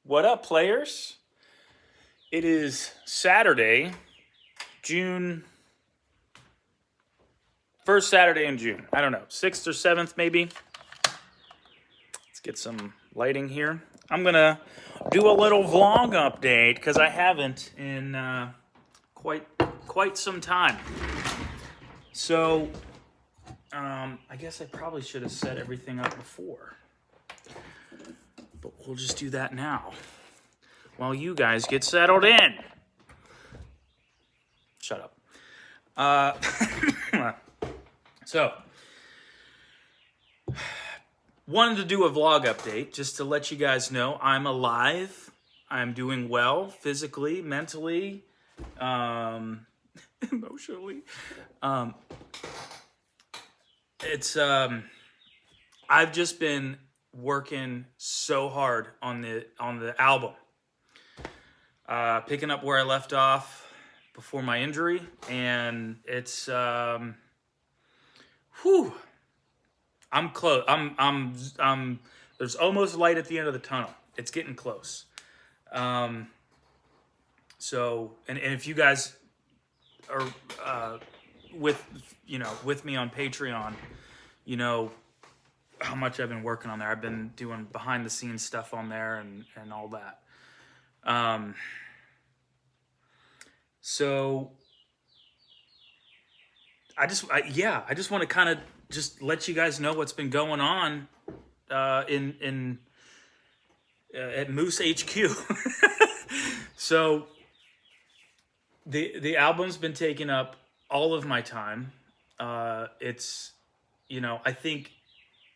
What up, players? It is Saturday, first Saturday in June. I don't know, 6th or 7th maybe. Let's get some lighting here. I'm going to do a little vlog update because I haven't in quite some time. So, I guess I probably should have set everything up before. But we'll just do that now while you guys get settled in. Shut up. So, wanted to do a vlog update just to let you guys know I'm alive. I'm doing well physically, mentally, emotionally. I've just been working so hard on the album, picking up where I left off before my injury, and it's I'm close. I'm there's almost light at the end of the tunnel. It's getting close. So if you guys are with me on Patreon, you know how much I've been working on there. I've been doing behind the scenes stuff on there and all that. So I just want to kind of just let you guys know what's been going on at Moose HQ. So the album's been taking up all of my time. It's, I think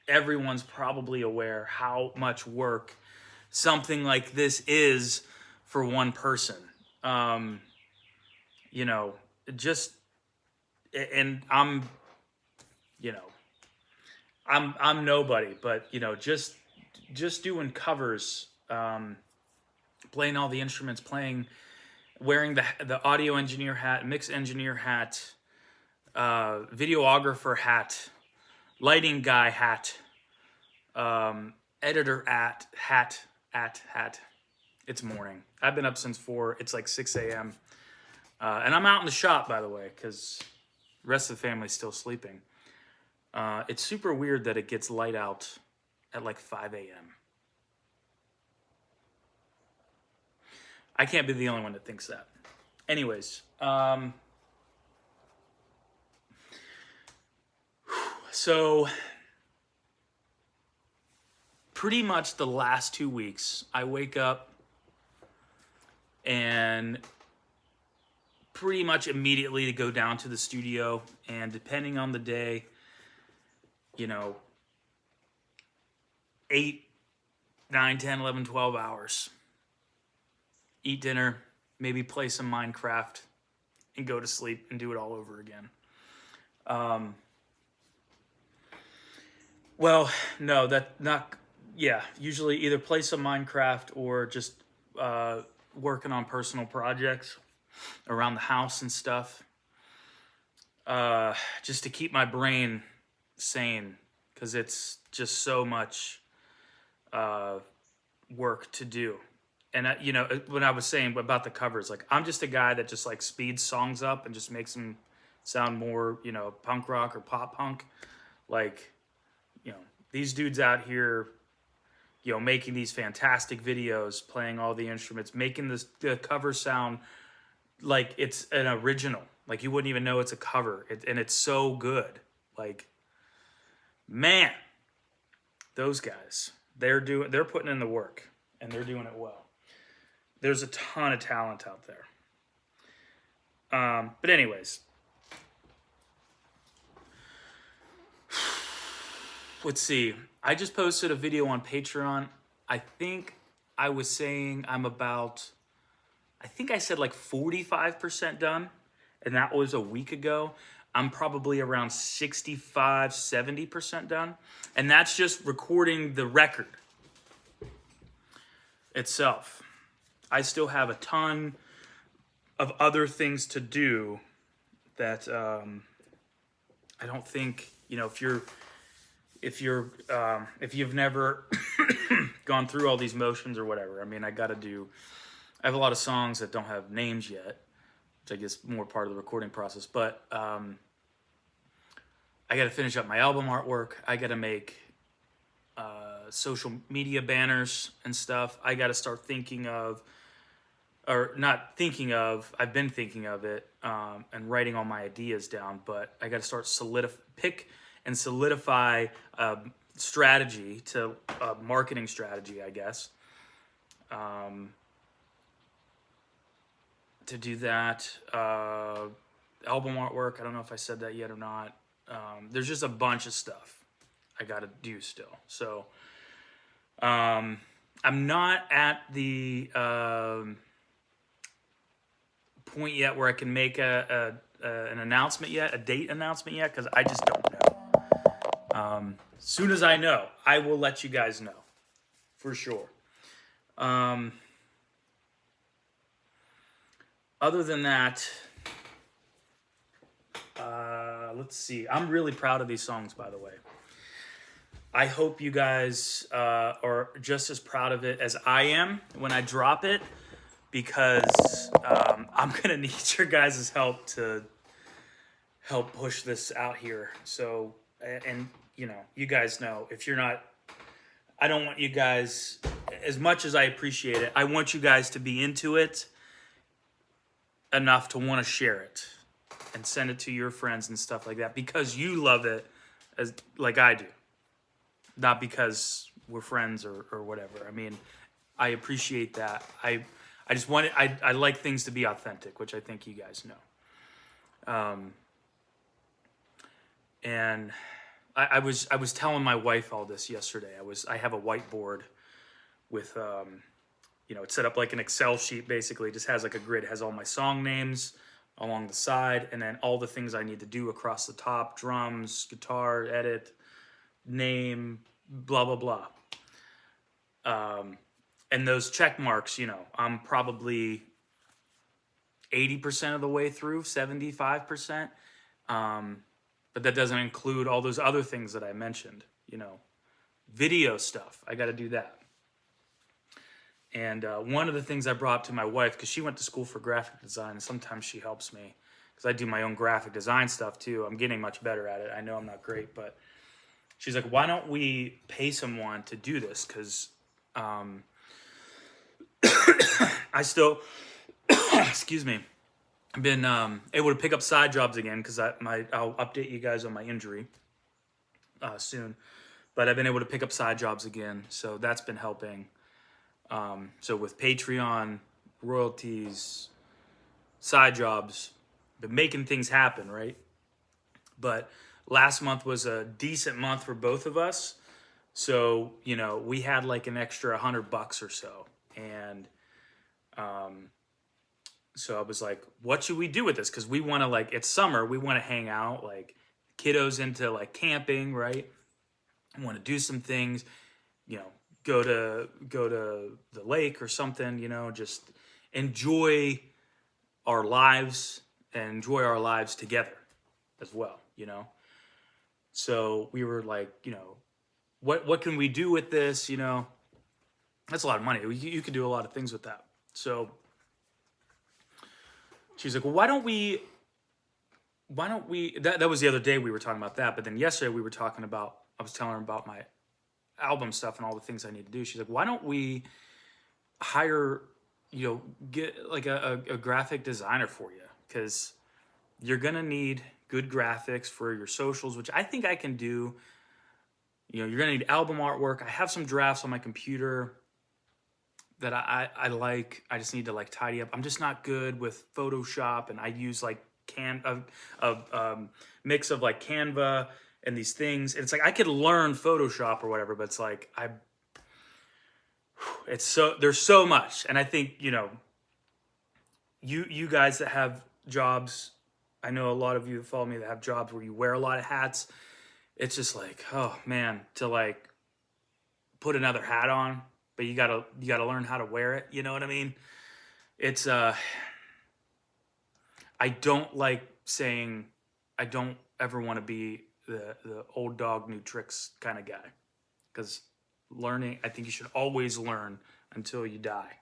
everyone's probably aware how much work something like this is for one person. And I'm nobody, but just doing covers, playing all the instruments, wearing the audio engineer hat, mix engineer hat, videographer hat, lighting guy hat, editor hat. It's morning. I've been up since 4. It's like 6 a.m. And I'm out in the shop, by the way, because the rest of the family's still sleeping. It's super weird that it gets light out at like 5 a.m. I can't be the only one that thinks that. Anyways, so pretty much the last 2 weeks, I wake up and pretty much immediately to go down to the studio, and depending on the day, 8, 9, 10, 11, 12 hours. Eat dinner, maybe play some Minecraft, and go to sleep and do it all over again. Usually either play some Minecraft or just working on personal projects around the house and stuff, just to keep my brain sane, because it's just so much work to do. And when I was saying about the covers, like, I'm just a guy that just like speeds songs up and just makes them sound more punk rock or pop punk. Like, these dudes out here making these fantastic videos, playing all the instruments, making the cover sound like it's an original. Like, you wouldn't even know it's a cover. And it's so good. Like, man, those guys, they're putting in the work, and they're doing it well. There's a ton of talent out there. But anyways, let's see. I just posted a video on Patreon. I think I was saying I said like 45% done, and that was a week ago. I'm probably around 65, 70% done. And that's just recording the record itself. I still have a ton of other things to do that I don't think, if you've never gone through all these motions or whatever. I mean, I have a lot of songs that don't have names yet, which I guess more part of the recording process. But I got to finish up my album artwork. I got to make social media banners and stuff. I got to start thinking of, or not thinking of, I've been thinking of it and writing all my ideas down, but I got to start pick and solidify strategy to marketing strategy, I guess. To do that, album artwork, I don't know if I said that yet or not. There's just a bunch of stuff I got to do still. So I'm not at the point yet where I can make an announcement yet, a date announcement yet, because I just don't know. As soon as I know, I will let you guys know, for sure. Other than that, let's see. I'm really proud of these songs, by the way. I hope you guys are just as proud of it as I am when I drop it, because I'm going to need your guys' help to help push this out here. So, and you know, you guys know, if you're not, I don't want you guys, as much as I appreciate it, I want you guys to be into it enough to want to share it and send it to your friends and stuff like that, because you love it as like I do, not because we're friends or whatever. I mean, I appreciate that. I just want it, I like things to be authentic, which I think you guys know. And I was telling my wife all this yesterday. I have a whiteboard with you know, it's set up like an Excel sheet, basically. It just has like a grid. It has all my song names along the side, and then all the things I need to do across the top: drums, guitar, edit, name, blah, blah, blah. And those check marks, you know, I'm probably 80% of the way through, 75%. But that doesn't include all those other things that I mentioned, you know, video stuff. I got to do that. And one of the things I brought up to my wife, because she went to school for graphic design, and sometimes she helps me, because I do my own graphic design stuff too. I'm getting much better at it. I know I'm not great, but she's like, why don't we pay someone to do this? Because I still, excuse me, I've been able to pick up side jobs again, because I'll update you guys on my injury soon. But I've been able to pick up side jobs again, so that's been helping. So with Patreon, royalties, side jobs, been making things happen, right? But last month was a decent month for both of us. So, you know, we had like an extra $100 or so. And so I was like, what should we do with this? Because we want to, like, it's summer, we want to hang out, like kiddos into like camping, right? I want to do some things, you know, go to the lake or something, you know, just enjoy our lives and enjoy our lives together as well, you know. So we were like, you know, what can we do with this, you know? That's a lot of money. You could do a lot of things with that. So she's like, well, why don't we that was the other day we were talking about that, but then yesterday we were talking about, I was telling her about my album stuff and all the things I need to do. She's like, why don't we hire, you know, get like a graphic designer for you, because you're gonna need good graphics for your socials, which I think I can do. You know, you're gonna need album artwork. I have some drafts on my computer that I like. I just need to like tidy up. I'm just not good with Photoshop, and I use like a mix of like Canva and these things. And it's like I could learn Photoshop or whatever, but it's like there's so much. And I think, you know, you guys that have jobs, I know a lot of you that follow me that have jobs where you wear a lot of hats. It's just like, oh man, to like put another hat on, but you gotta learn how to wear it. You know what I mean? It's I don't like saying I don't ever want to be the old dog new tricks kind of guy, because learning. I think you should always learn until you die.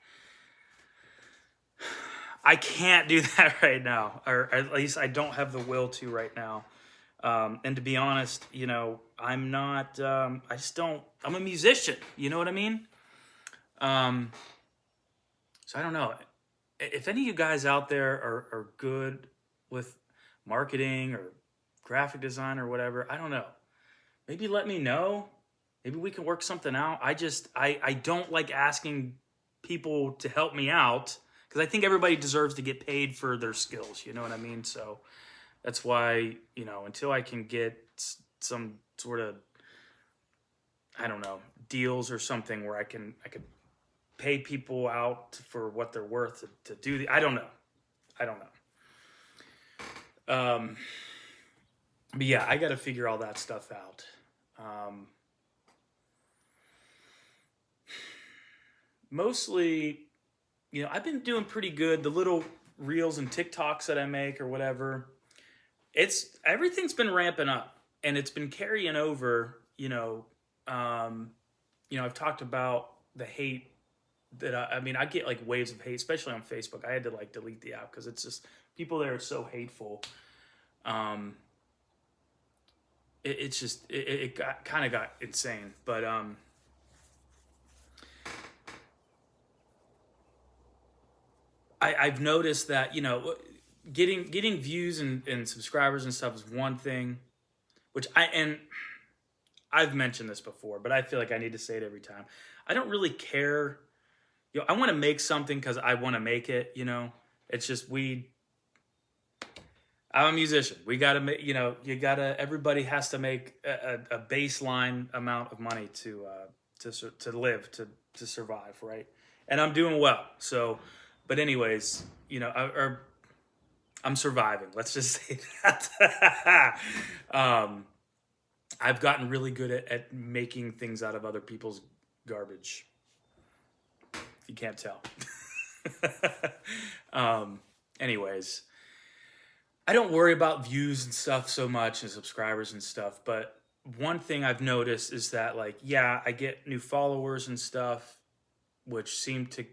I can't do that right now, or at least I don't have the will to right now. And to be honest, I'm not. I just don't. I'm a musician. You know what I mean? Um, so I don't know. If any of you guys out there are good with marketing or graphic design or whatever, I don't know. Maybe let me know. Maybe we can work something out. I don't like asking people to help me out because I think everybody deserves to get paid for their skills. You know what I mean? So that's why, until I can get some sort of, I don't know, deals or something where I could pay people out for what they're worth to do I don't know. But yeah, I got to figure all that stuff out. Mostly, I've been doing pretty good. The little reels and TikToks that I make or whatever, everything's been ramping up and it's been carrying over. I've talked about the hate that I get like waves of hate, especially on Facebook. I had to like delete the app because it's just people there are so hateful. It's just it got kind of got insane, but I've noticed that getting views and subscribers and stuff is one thing, which I've mentioned this before, but I feel like I need to say it every time. I don't really care. I want to make something because I want to make it. It's just I'm a musician. We got to make. Everybody has to make a baseline amount of money to live to survive, right? And I'm doing well. So, but anyways, I'm surviving. Let's just say that. I've gotten really good at making things out of other people's garbage. If you can't tell. Anyways, I don't worry about views and stuff so much and subscribers and stuff. But one thing I've noticed is that, I get new followers and stuff, which seem to,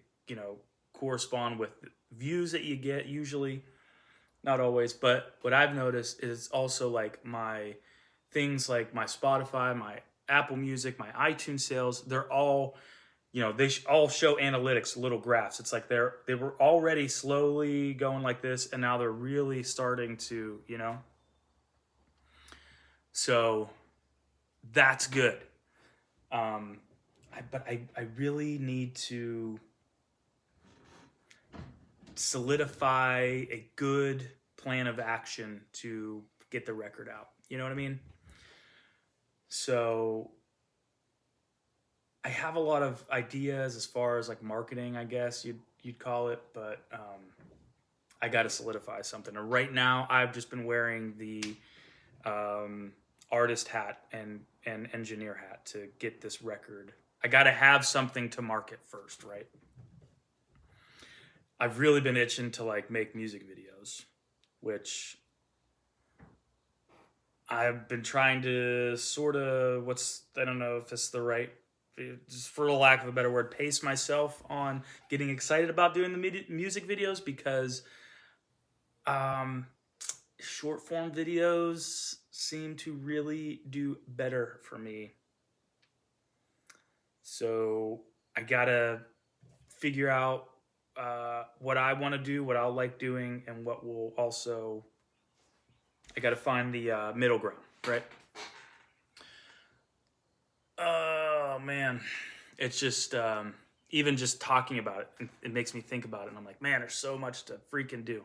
correspond with views that you get usually. Not always, but what I've noticed is also like my things like my Spotify, my Apple Music, my iTunes sales, they're all, they all show analytics, little graphs. It's like they were already slowly going like this, and now they're really starting to, So that's good. But I really need to solidify a good plan of action to get the record out. You know what I mean? So I have a lot of ideas as far as like marketing, I guess you'd call it, but I got to solidify something. And right now, I've just been wearing the artist hat and engineer hat to get this record. I got to have something to market first, right? I've really been itching to like make music videos, which I've been trying to sort of I don't know if it's the right, just for lack of a better word, pace myself on getting excited about doing the music videos because short form videos seem to really do better for me. So I gotta figure out what I want to do, what I'll like doing, and what will also. I got to find the middle ground, right? Oh man, it's just even just talking about it, it makes me think about it, and I'm like, man, there's so much to freaking do.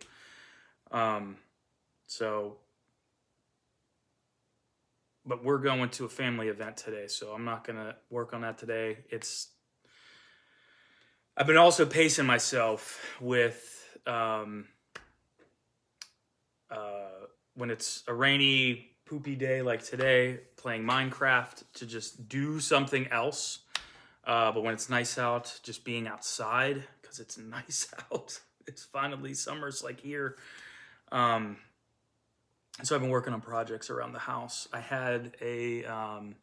But we're going to a family event today, so I'm not gonna work on that today. I've been also pacing myself with when it's a rainy, poopy day like today, playing Minecraft, to just do something else. But when it's nice out, just being outside because it's nice out. It's finally summer's like here. So I've been working on projects around the house. I had when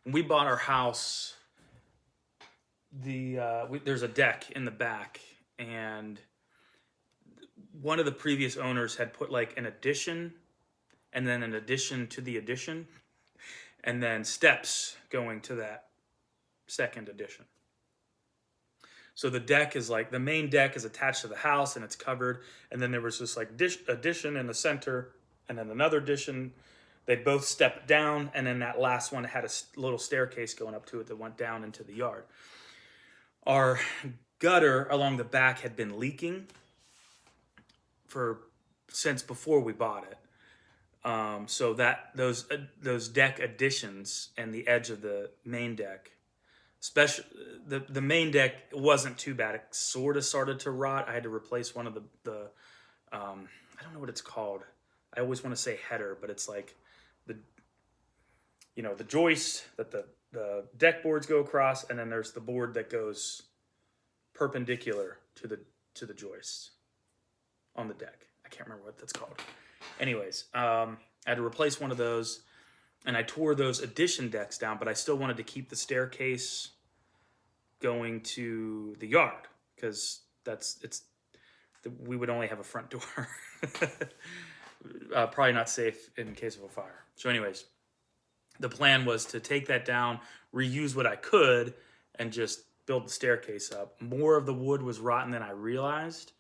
we bought our house, there's a deck in the back, and one of the previous owners had put like an addition, and then an addition to the addition, and then steps going to that second addition. So the deck is like, the main deck is attached to the house and it's covered, and then there was this like addition in the center, and then another addition. They both stepped down, and then that last one had a little staircase going up to it that went down into the yard. Our gutter along the back had been leaking since before we bought it. So that those deck additions and the edge of the main deck, especially the main deck, wasn't too bad. It sort of started to rot. I had to replace one of the I don't know what it's called. I always want to say header, but it's like the joist that the deck boards go across, and then there's the board that goes perpendicular to the joist on the deck. I can't remember what that's called. Anyways, I had to replace one of those, and I tore those addition decks down, but I still wanted to keep the staircase going to the yard, because we would only have a front door. Probably not safe in case of a fire. So anyways, the plan was to take that down, reuse what I could, and just build the staircase up. More of the wood was rotten than I realized,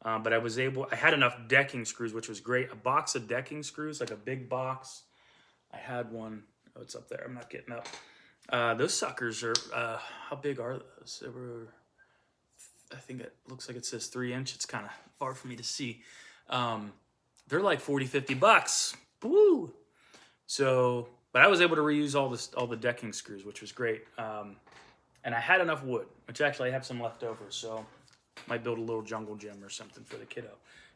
but I had enough decking screws, which was great. A box of decking screws, like a big box. I had one. Oh, it's up there. I'm not getting up. Those suckers are, how big are those? I think it looks like it says 3-inch. It's kind of far for me to see. They're like $40-$50. Woo! So, but I was able to reuse all the decking screws, which was great. And I had enough wood, which actually I have some left over, so might build a little jungle gym or something for the kiddo.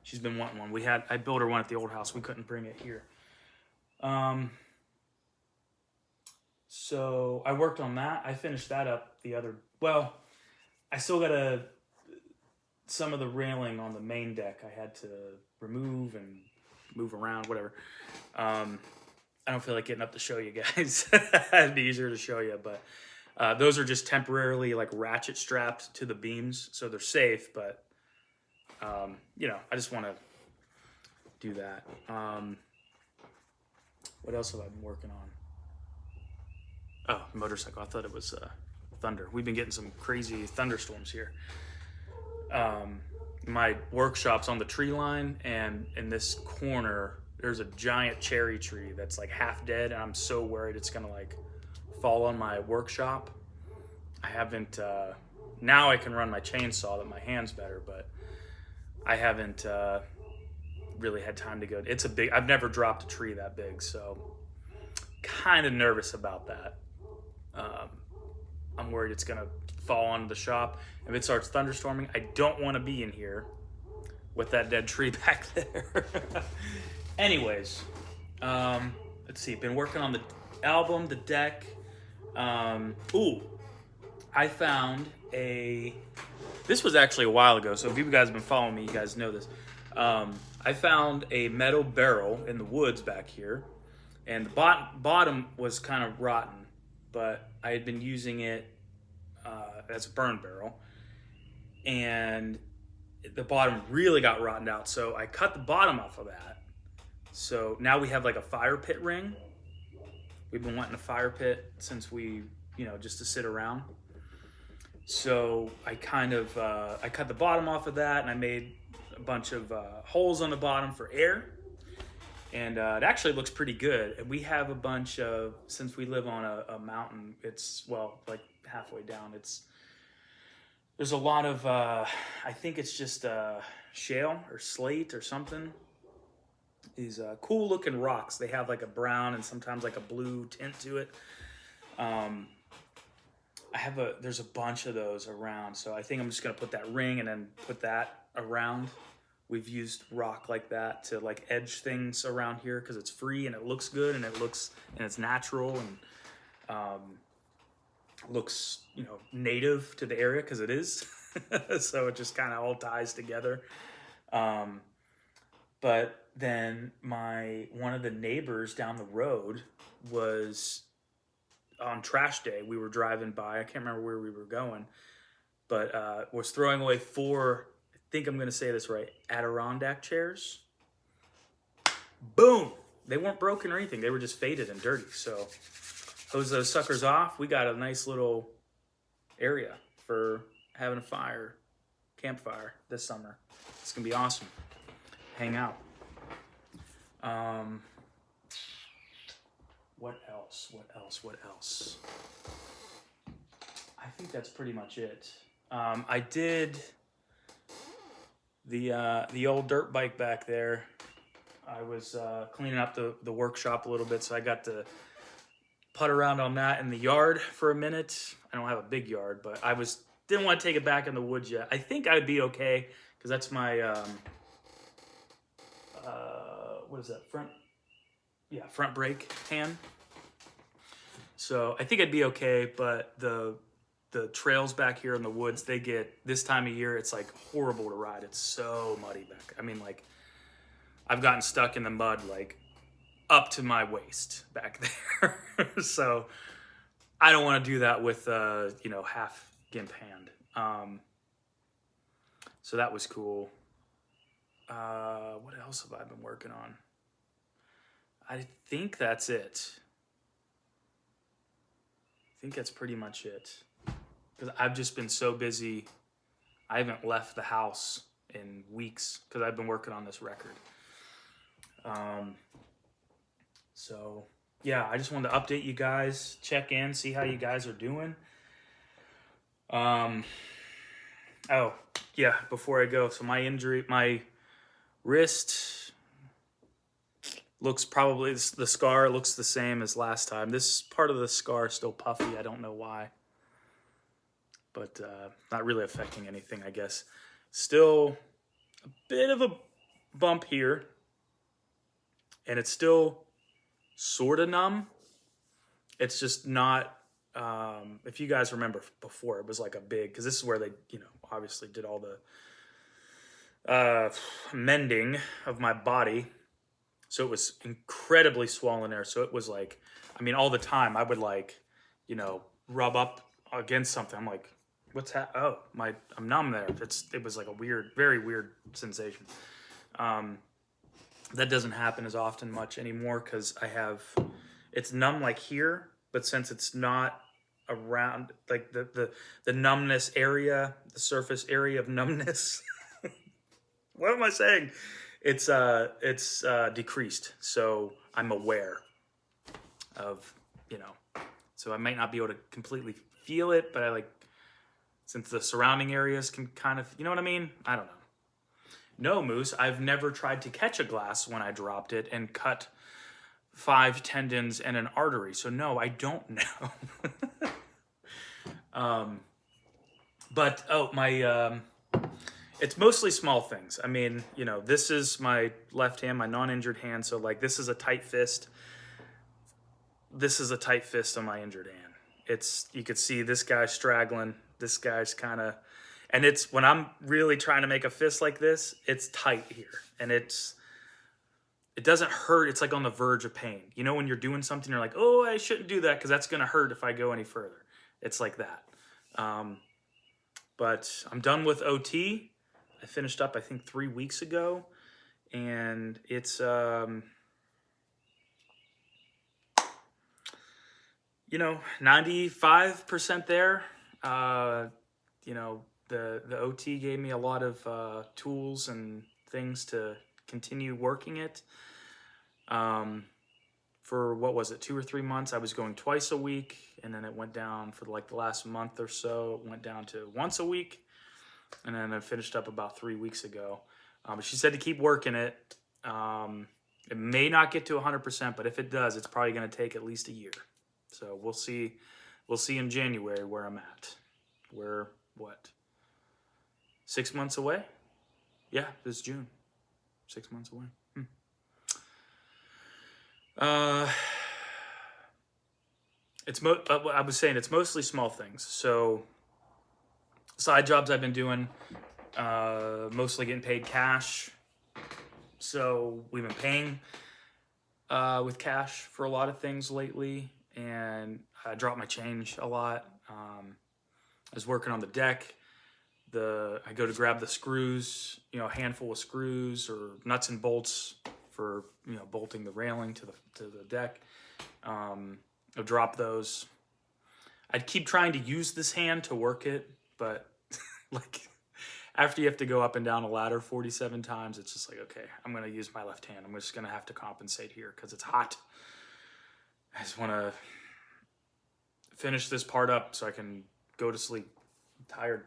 She's been wanting one. I built her one at the old house. We couldn't bring it here. So I worked on that. I finished that up I still got some of the railing on the main deck I had to remove and move around, whatever. I don't feel like getting up to show you guys. It'd be easier to show you, but those are just temporarily like ratchet strapped to the beams, so they're safe, but I just want to do that. What else have I been working on? Oh, motorcycle. I thought it was thunder. We've been getting some crazy thunderstorms here. My workshop's on the tree line, and in this corner there's a giant cherry tree that's like half dead, and I'm so worried it's gonna like fall on my workshop. I haven't now I can run my chainsaw that my hand's better, but I haven't really had time to go. I've never dropped a tree that big, so kind of nervous about that. I'm worried it's gonna fall onto the shop. If it starts thunderstorming, I don't want to be in here with that dead tree back there. Anyways, let's see. Been working on the album, the deck. I found this was actually a while ago, so if you guys have been following me, you guys know this. I found a metal barrel in the woods back here, and the bottom was kind of rotten, but I had been using it as a burn barrel, and the bottom really got rotten out, so I cut the bottom off of that. So now we have like a fire pit ring. We've been wanting a fire pit since just to sit around. So I I cut the bottom off of that, and I made a bunch of holes on the bottom for air. And it actually looks pretty good. And we have a bunch since we live on a mountain, it's, like halfway down, there's a lot of, I think it's just shale or slate or something. These cool looking rocks. They have like a brown and sometimes like a blue tint to it. There's a bunch of those around. So I think I'm just going to put that ring and then put that around. We've used rock like that to like edge things around here because it's free and it looks good and it's natural and looks native to the area because it is. So it just kind of all ties together. But then one of the neighbors down the road was on trash day, we were driving by. I can't remember where we were going, but was throwing away 4, I think I'm going to say this right, Adirondack chairs. Boom! They weren't broken or anything. They were just faded and dirty. So hose those suckers off. We got a nice little area for having a campfire this summer. It's going to be awesome. Hang out. What else? I think that's pretty much it. I did the old dirt bike back there. I was cleaning up the workshop a little bit, so I got to putt around on that in the yard for a minute. I don't have a big yard, but didn't want to take it back in the woods yet. I think I'd be okay because that's my what is that, front brake hand. So I think I'd be okay, but the trails back here in the woods, they get, this time of year, it's like horrible to ride. It's so muddy back. I mean, like, I've gotten stuck in the mud like up to my waist back there. So I don't want to do that with half gimp hand. So that was cool. What else have I been working on? I think that's it. I think that's pretty much it. Because I've just been so busy. I haven't left the house in weeks because I've been working on this record. So yeah, I just wanted to update you guys, check in, see how you guys are doing. Oh yeah, before I go, so my wrist looks probably, the scar looks the same as last time. This part of the scar is still puffy. I don't know why, but not really affecting anything, I guess. Still a bit of a bump here, and it's still sort of numb. It's just not, if you guys remember before, it was like a big, because this is where they, obviously did all the mending of my body. So it was incredibly swollen there. So it was like, all the time I would rub up against something. I'm like, what's that? Oh, I'm numb there. It was like a weird, very weird sensation. That doesn't happen as often much anymore because it's numb like here, but since it's not around like the numbness area, the surface area of numbness, what am I saying? It's decreased. So I'm aware of, so I might not be able to completely feel it, but since the surrounding areas can kind of, you know what I mean? I don't know. No, Moose, I've never tried to catch a glass when I dropped it and cut 5 tendons and an artery. So no, I don't know. It's mostly small things. This is my left hand, my non-injured hand. So this is a tight fist. This is a tight fist on my injured hand. You could see this guy's straggling. This guy's kind of, and it's when I'm really trying to make a fist like this, it's tight here. And it doesn't hurt. It's like on the verge of pain. When you're doing something, you're like, oh, I shouldn't do that because that's going to hurt if I go any further. It's like that. But I'm done with OT. I finished up, I think, 3 weeks ago. And it's, 95% there. The OT gave me a lot of tools and things to continue working it. For what was it, 2 or 3 months, I was going twice a week, and then it went down for the last month or so. It went down to once a week, and then I finished up about 3 weeks ago. But she said to keep working it. It may not get to 100%, but if it does, it's probably going to take at least a year. So we'll see. We'll see in January where I'm at. We're, 6 months away? Yeah, this June. 6 months away. I was saying it's mostly small things. So side jobs I've been doing, mostly getting paid cash. So we've been paying with cash for a lot of things lately, and I dropped my change a lot. I was working on the deck. I go to grab the screws, a handful of screws or nuts and bolts for bolting the railing to the deck. I'll drop those. I'd keep trying to use this hand to work it, but like after you have to go up and down a ladder 47 times, it's just like, okay, I'm going to use my left hand. I'm just going to have to compensate here because it's hot. I just want to finish this part up so I can go to sleep. I'm tired.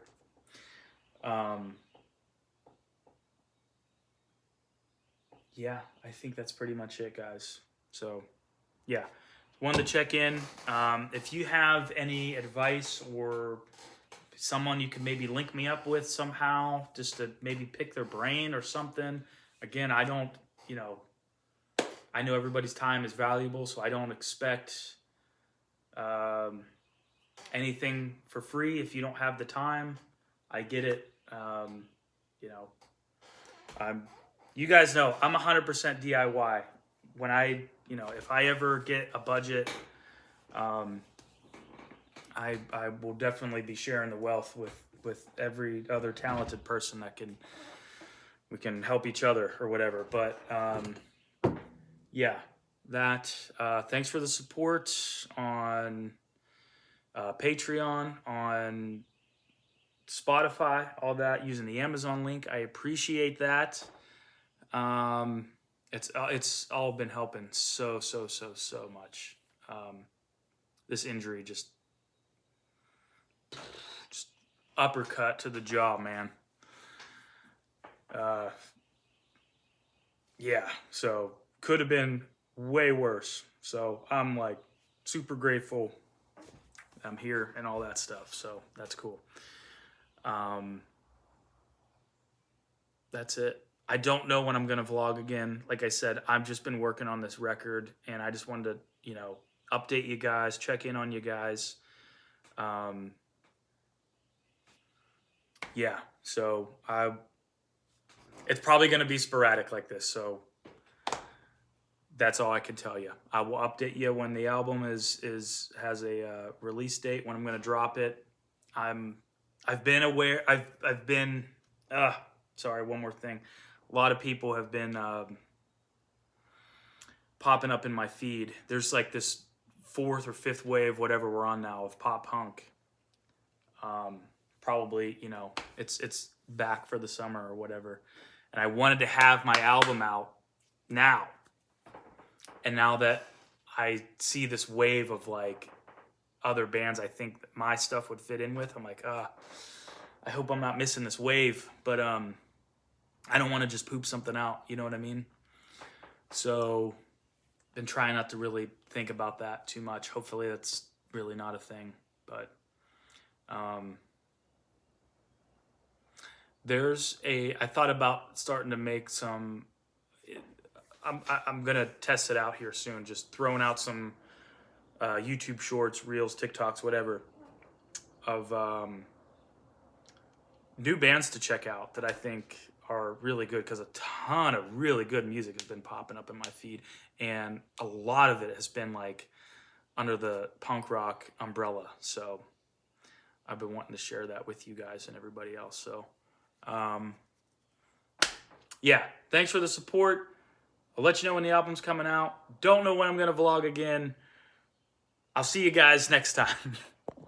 Yeah, I think that's pretty much it, guys. So, yeah, wanted to check in. If you have any advice or someone you can maybe link me up with somehow, just to maybe pick their brain or something. Again, I don't, I know everybody's time is valuable, so I don't expect anything for free if you don't have the time. I get it. You guys know I'm 100% DIY. When if I ever get a budget, I will definitely be sharing the wealth with every other talented person we can help each other or whatever. But thanks for the support on Patreon, on Spotify, all that, using the Amazon link. I appreciate that. It's all been helping so much. This injury just uppercut to the jaw, man. So could have been way worse. So I'm like super grateful I'm here and all that stuff. So that's cool. That's it. I don't know when I'm going to vlog again. Like I said, I've just been working on this record and I just wanted to, update you guys, check in on you guys. So it's probably going to be sporadic like this. So that's all I can tell you. I will update you when the album has a release date, when I'm going to drop it. I've been aware. Sorry, one more thing. A lot of people have been popping up in my feed. There's like this fourth or fifth wave, whatever we're on now, of pop punk. Probably, it's back for the summer or whatever. And I wanted to have my album out now. And now that I see this wave of like other bands I think that my stuff would fit in with, I'm like, I hope I'm not missing this wave. But I don't want to just poop something out. You know what I mean? So been trying not to really think about that too much. Hopefully that's really not a thing. But I thought about starting to make some, I'm going to test it out here soon. Just throwing out some YouTube shorts, reels, TikToks, whatever, of new bands to check out that I think are really good, because a ton of really good music has been popping up in my feed, and a lot of it has been like under the punk rock umbrella. So I've been wanting to share that with you guys and everybody else. So thanks for the support. I'll let you know when the album's coming out. Don't know when I'm going to vlog again. I'll see you guys next time.